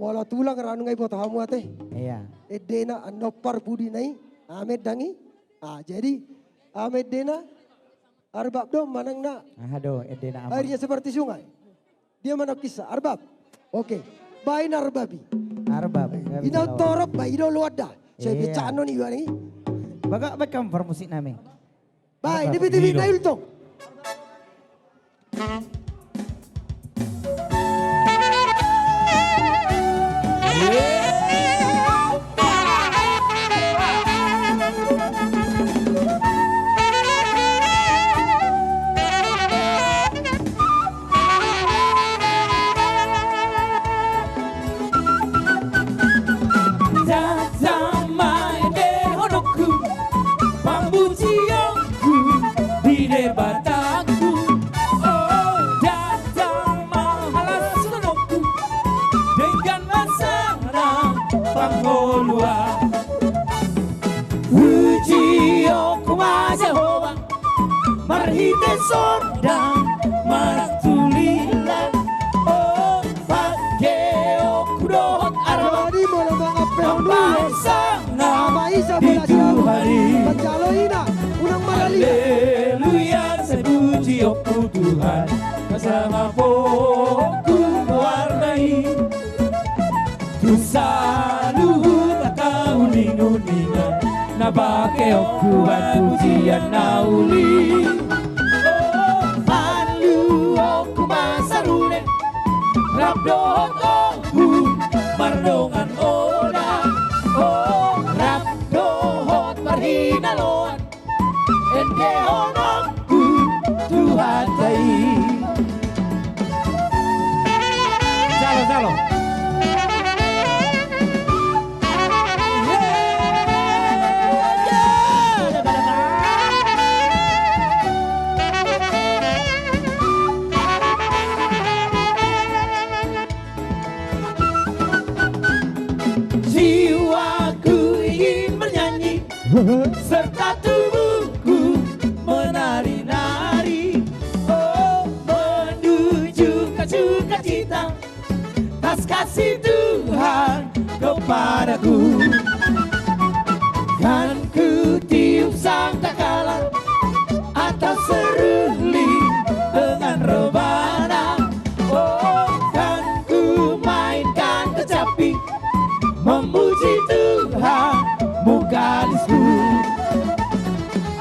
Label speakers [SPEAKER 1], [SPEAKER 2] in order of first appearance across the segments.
[SPEAKER 1] Mola tulang ranu ngai foto hamu ate.
[SPEAKER 2] Iya.
[SPEAKER 1] Edena anopar budi nai. Ahmed dangi. Jadi Ahmed dena arbab dong manang na.
[SPEAKER 2] Aduh, Edena aman.
[SPEAKER 1] Airnya seperti sungai. Dia mana kisah arbab. Oke. Bain arbabi.
[SPEAKER 2] Arbab.
[SPEAKER 1] Ina torok ba ino luada. Saya
[SPEAKER 2] Iya.
[SPEAKER 1] bicara nih wani.
[SPEAKER 2] Baga ba kam musik namin.
[SPEAKER 1] Baik, di biti na yultong.
[SPEAKER 3] Marhite sondang maratulilan oh pageo kudohot arwah
[SPEAKER 1] Jadi malam mengapel dulu.
[SPEAKER 3] pangsana
[SPEAKER 1] Nama Isa
[SPEAKER 3] di
[SPEAKER 1] bola siapa?
[SPEAKER 3] hari
[SPEAKER 1] Pencalo ina. Unang marali.
[SPEAKER 3] Haleluya saya puji aku Tuhan bersama ku mewarnai tu saluhut kau ninguningan na bake aku pujian nauli oh malu aku masarune rabdohot aku mardongan oda oh rabdohot marhinaloan ende honokku Tuhan tai
[SPEAKER 2] Salo.
[SPEAKER 3] jiwaku ingin bernyanyi serta tubuhku menari-nari oh menuju ke sukacita tas kasih Tuhan kepadaku kan ku tiup sangkakala atas seruling dengan rebana oh kan ku mainkan kecapi memuji Tuhan mukalisku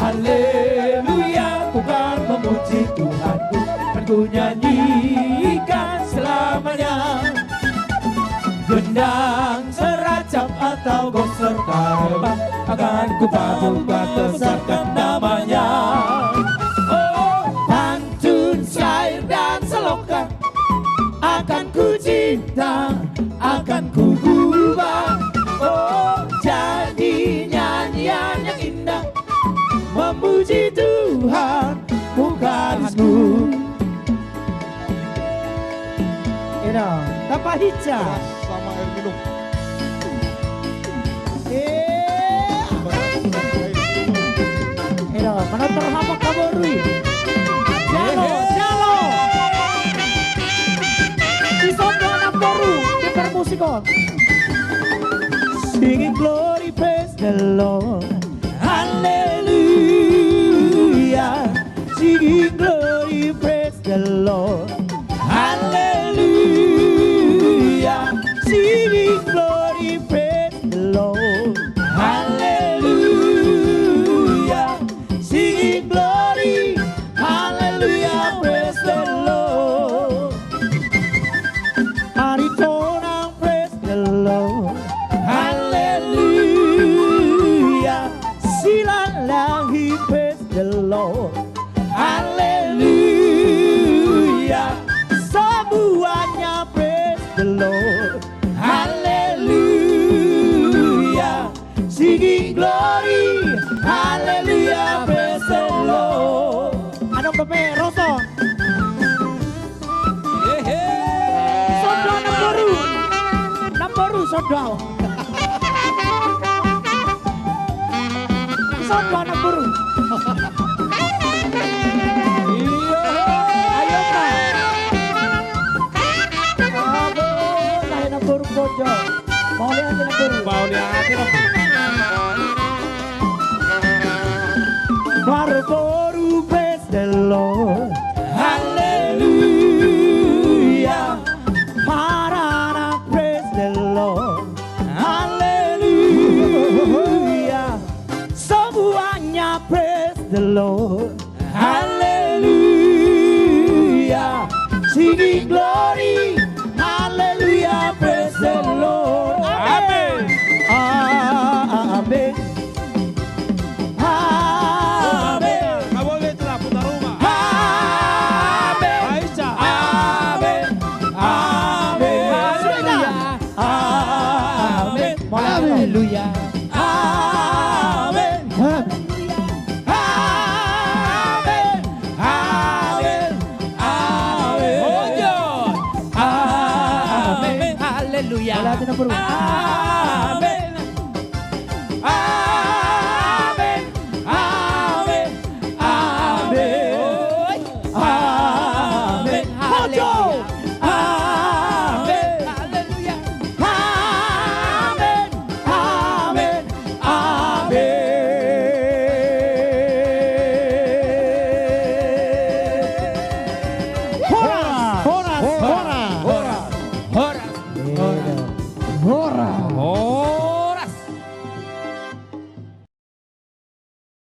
[SPEAKER 3] haleluya ku kan memuji Tuhanku kan ku nyanyikan selamanya gendang seracap atau gong serta rebah akan ku besarkan namanya oh pantun syair dan selokan akan ku cinta akan ku gubah oh jadi nyanyian yang indah memuji Tuhan mukalismu
[SPEAKER 2] Ino, tanpa hija.
[SPEAKER 4] Sama air minum.
[SPEAKER 2] Ino, menonton hamak kaborui. Jalo. Isondo namboru, di musikon.
[SPEAKER 3] Singing glory praise the Lord hallelujah singing glory praise the Lord hallelujah singing glory praise the Lord hallelujah singing glory hallelujah praise the Lord Aritona praise the Lord hallelujah silalahi praise the Lord hallelujah semuanya praise the Lord hallelujah singing glory hallelujah praise the Lord
[SPEAKER 2] Anong kami, Roto?
[SPEAKER 3] Sondo
[SPEAKER 2] Namboru, Sondo. Sondo namboru. Ayo, Pak. Aduh, saya namboru. Bojo. Mau lihat Namburu.
[SPEAKER 3] Mau lihat Namburu.
[SPEAKER 2] Namburu, praise the Lord.
[SPEAKER 3] Hallelujah.
[SPEAKER 2] Parana, praise the Lord.
[SPEAKER 3] Hallelujah.
[SPEAKER 2] Semuanya praise the Lord.
[SPEAKER 3] Hallelujah. Singing glory. Hallelujah. Praise the Lord. Amen.
[SPEAKER 2] Amin.
[SPEAKER 3] Amen.
[SPEAKER 4] Kamu telah putar rumah.
[SPEAKER 3] Amen.
[SPEAKER 4] Aisyah.
[SPEAKER 3] Amen. Amen. Amen.
[SPEAKER 2] Haleluya.
[SPEAKER 3] Amen. Amen. Amen. Amen. Amen.
[SPEAKER 2] Haleluya. Lihat Namburu.
[SPEAKER 3] Amen. Amen.